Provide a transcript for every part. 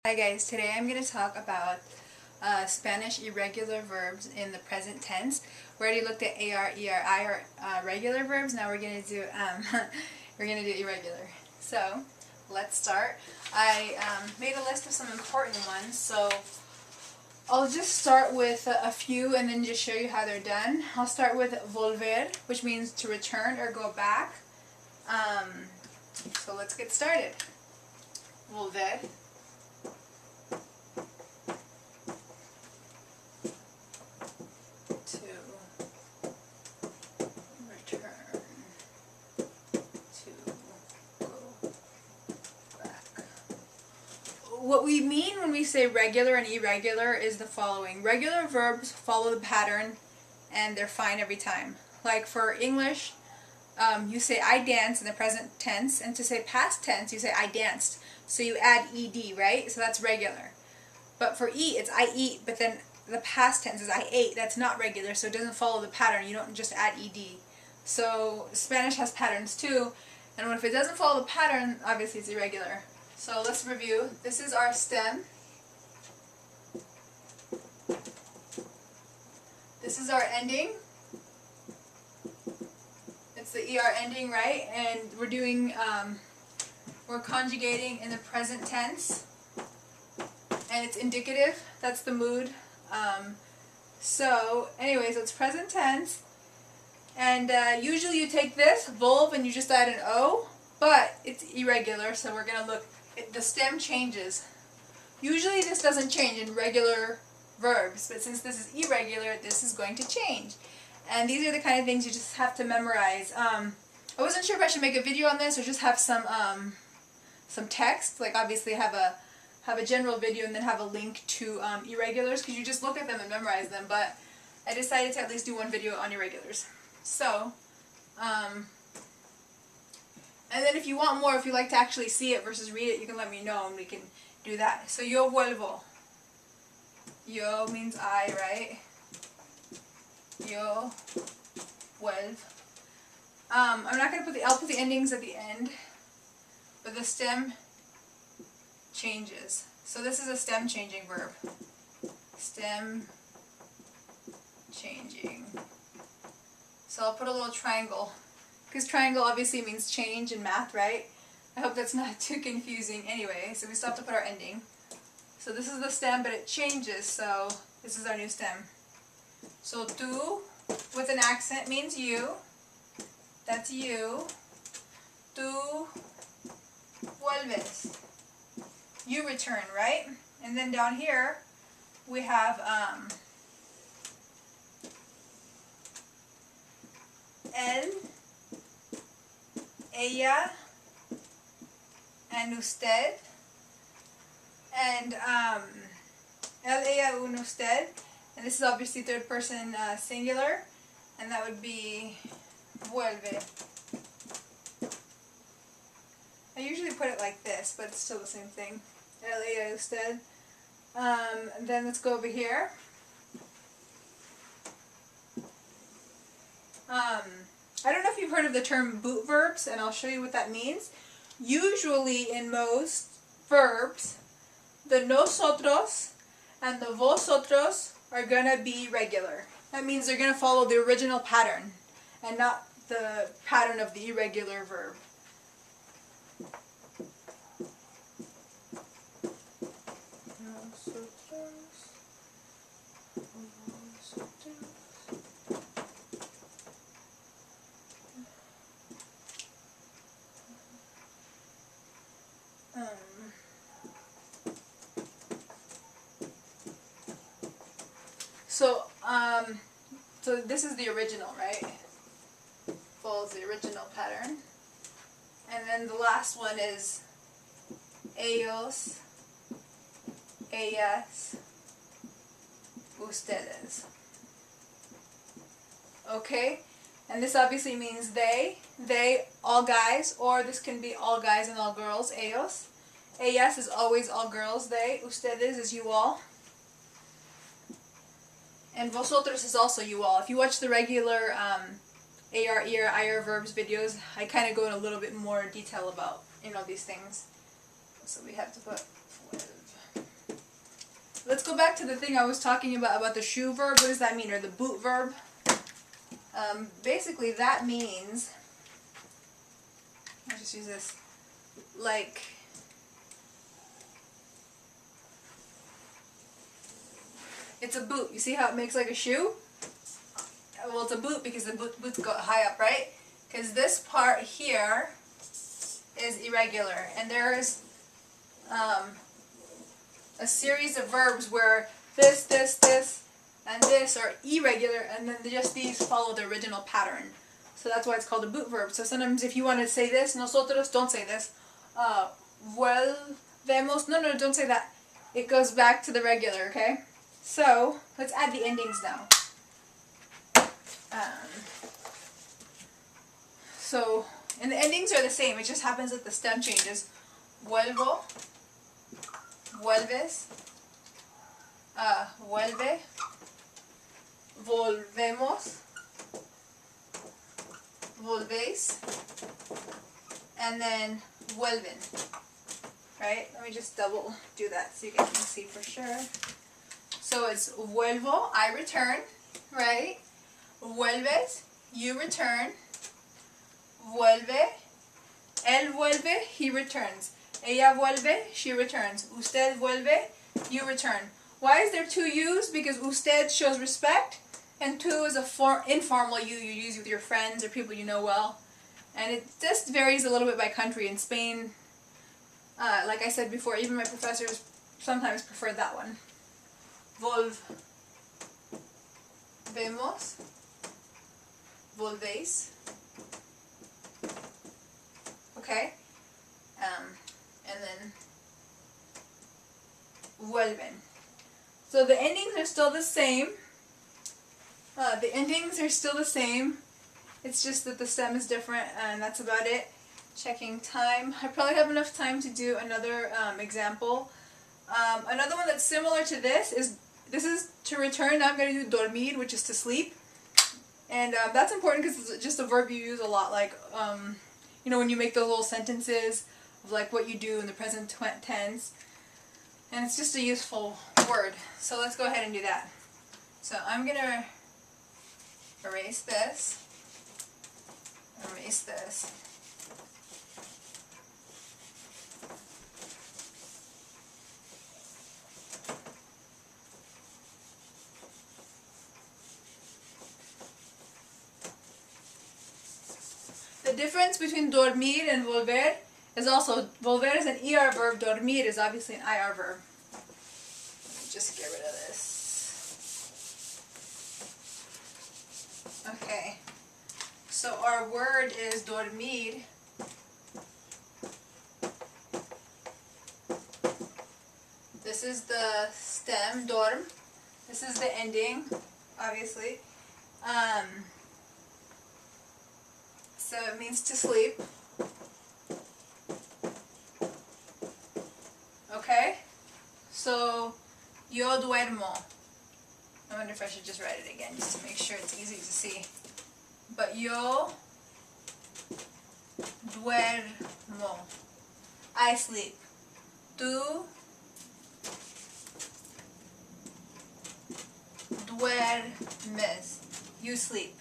Hi guys, today I'm going to talk about Spanish irregular verbs in the present tense. We already looked at AR, ER, IR regular verbs. Now we're going to do irregular. So let's start. I made a list of some important ones, so I'll just start with a few and then just show you how they're done. I'll start with volver, which means to return or go back. So let's get started. Volver. What we mean when we say regular and irregular is the following. Regular verbs follow the pattern and they're fine every time. Like for English, you say I dance in the present tense, and to say past tense, you say I danced. So you add ed, right? So that's regular. But for eat, it's I eat, but then the past tense is I ate. That's not regular, so it doesn't follow the pattern. You don't just add ed. So Spanish has patterns too, and if it doesn't follow the pattern, obviously it's irregular. So let's review. This is our stem. This is our ending. It's the ER ending, right? And we're conjugating in the present tense. And it's indicative. That's the mood. So anyways, it's present tense. And usually you take this, volve, and you just add an O. But it's irregular, so we're going to look. The stem changes. Usually this doesn't change in regular verbs, but since this is irregular, this is going to change. And these are the kind of things you just have to memorize. I wasn't sure if I should make a video on this or just have some text. Like obviously have a general video and then have a link to irregulars, because you just look at them and memorize them. But I decided to at least do one video on irregulars. So. And then if you want more, if you like to actually see it versus read it, you can let me know and we can do that. So yo vuelvo. Yo means I, right? Yo vuelvo. I'm not going to I'll put the endings at the end, but the stem changes. So this is a stem changing verb. Stem changing. So I'll put a little triangle. Because triangle obviously means change in math, right? I hope that's not too confusing. Anyway, so we still have to put our ending. So this is the stem, but it changes, so this is our new stem. So tú, with an accent, means you. That's you. Tú vuelves. You return, right? And then down here, we have él, ella, and usted, and él, ella, un, usted, and this is obviously third person singular, and that would be vuelve. I usually put it like this, but it's still the same thing. Él, ella, usted. Then let's go over here. I don't know if you've heard of the term boot verbs, and I'll show you what that means. Usually in most verbs, the nosotros and the vosotros are going to be regular. That means they're going to follow the original pattern and not the pattern of the irregular verb. So this is the original, right? Follows the original pattern. And then the last one is ellos, ellas, ustedes. Okay? And this obviously means they, all guys, or this can be all guys and all girls, ellos. Ellas is always all girls, they. Ustedes is you all. And vosotros is also you all. If you watch the regular AR, ER, IR verbs videos, I kind of go in a little bit more detail about, these things. So we have to put vuelve. let's go back to the thing I was talking about the shoe verb. What does that mean? Or the boot verb? Basically that means, let's just use this, like, it's a boot. You see how it makes like a shoe? Well, it's a boot because the boots go high up, right? Because this part here is irregular, and there's a series of verbs where this, and this are irregular, and then just these follow the original pattern. So that's why it's called a boot verb. So sometimes if you want to say this, nosotros, don't say this. Volvemos, no, don't say that. It goes back to the regular, okay? So let's add the endings now. And the endings are the same. It just happens that the stem changes. Vuelvo, vuelves, vuelve, volvemos, volvéis, and then vuelven. Right? Let me just double do that so you guys can see for sure. So it's vuelvo, I return, right? Vuelves, you return. Vuelve, él vuelve, he returns. Ella vuelve, she returns. Usted vuelve, you return. Why is there two U's? Because usted shows respect, and tú is a informal you use with your friends or people you know well. And it just varies a little bit by country. In Spain, like I said before, even my professors sometimes prefer that one. Volvemos, volvéis. Okay? And then vuelven. So the endings are still the same. It's just that the stem is different, and that's about it. Checking time. I probably have enough time to do another example. Another one that's similar to this is to return. Now I'm going to do dormir, which is to sleep. And that's important because it's just a verb you use a lot, like you know, when you make those little sentences of like what you do in the present tense. And it's just a useful word. So let's go ahead and do that. So I'm going to erase this. Erase this. The difference between dormir and volver is also, volver is an ER verb, dormir is obviously an IR verb. Let me just get rid of this. Okay, so our word is dormir. This is the stem, dorm. This is the ending, obviously. So it means to sleep. Okay? So, yo duermo. I wonder if I should just write it again just to make sure it's easy to see. But yo duermo. I sleep. Tú duermes. You sleep.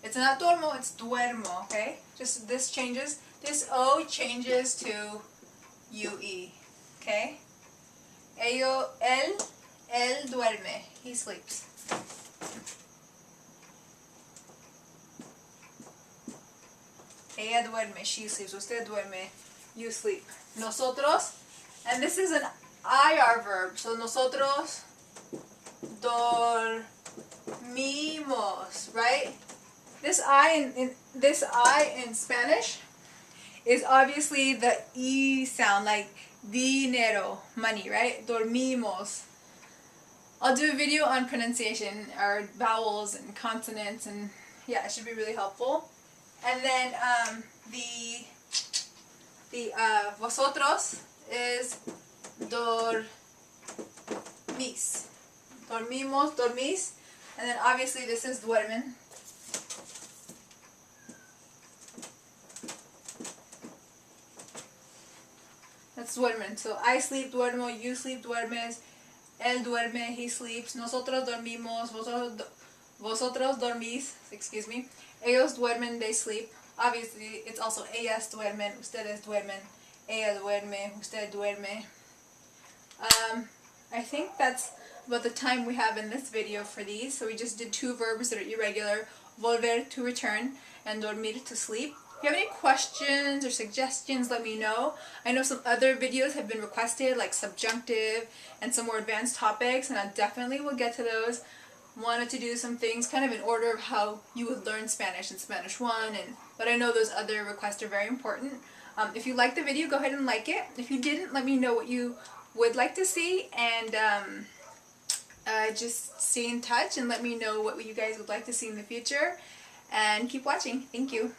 It's not duermo, it's duermo, okay? Just this changes. This O changes to UE, okay? Él duerme. He sleeps. Ella duerme. She sleeps. Usted duerme. You sleep. Nosotros, and this is an IR verb. So nosotros dormimos, right? This I in Spanish is obviously the E sound, like dinero, money, right? Dormimos. I'll do a video on pronunciation, or vowels and consonants, and yeah, it should be really helpful. And then the vosotros is dormís. Dormimos, dormís, and then obviously this is duermen. That's duermen. So I sleep, duermo, you sleep, duermes, Él duerme, he sleeps. Nosotros dormimos, vosotros dormís, excuse me. Ellos duermen, they sleep. Obviously, it's also ellas duermen, ustedes duermen. Ella duerme, usted duerme. I think that's about the time we have in this video for these. So we just did 2 verbs that are irregular. Volver, to return, and dormir, to sleep. If you have any questions or suggestions, let me know. I know some other videos have been requested, like subjunctive and some more advanced topics, and I definitely will get to those. Wanted to do some things kind of in order of how you would learn Spanish in Spanish 1, but I know those other requests are very important. If you liked the video, go ahead and like it. If you didn't, let me know what you would like to see, and just stay in touch and let me know what you guys would like to see in the future, and keep watching. Thank you.